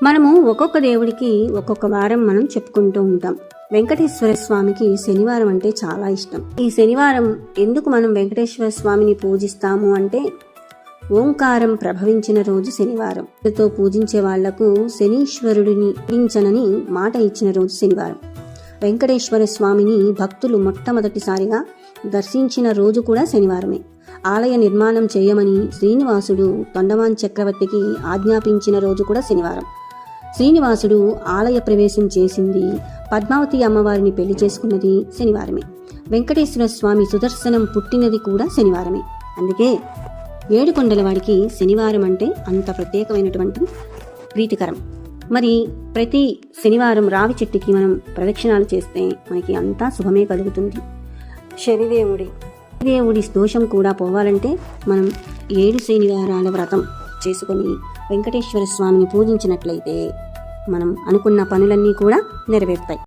మనము ఒక్కొక్క దేవుడికి ఒక్కొక్క వారం మనం చెప్పుకుంటూ ఉంటాం. వెంకటేశ్వర స్వామికి శనివారం అంటే చాలా ఇష్టం. ఈ శనివారం ఎందుకు మనం వెంకటేశ్వర స్వామిని పూజిస్తాము అంటే, ఓంకారం ప్రభవించిన రోజు శనివారం. తో పూజించే వాళ్లకు శనీశ్వరుడిని పూజించనని మాట ఇచ్చిన రోజు శనివారం. వెంకటేశ్వర స్వామిని భక్తులు మొట్టమొదటిసారిగా దర్శించిన రోజు కూడా శనివారమే. ఆలయ నిర్మాణం చేయమని శ్రీనివాసుడు తొండమాన్ చక్రవర్తికి ఆజ్ఞాపించిన రోజు కూడా శనివారం. శ్రీనివాసుడు ఆలయ ప్రవేశం చేసింది, పద్మావతి అమ్మవారిని పెళ్లి చేసుకున్నది శనివారమే. వెంకటేశ్వర స్వామి సుదర్శనం పుట్టినది కూడా శనివారమే. అందుకే ఏడుకొండలవాడికి శనివారం అంటే అంత ప్రత్యేకమైనటువంటి ప్రీతికరం. మరి ప్రతి శనివారం రావి చెట్టుకి మనం ప్రదక్షిణాలు చేస్తే మనకి అంతా శుభమే కలుగుతుంది. శనిదేవుడి దోషం కూడా పోవాలంటే మనం 7 శనివారాల వ్రతం చేసుకొని వెంకటేశ్వర స్వామిని పూజించినట్లయితే మనం అనుకున్న పనులన్నీ కూడా నెరవేరుతాయి.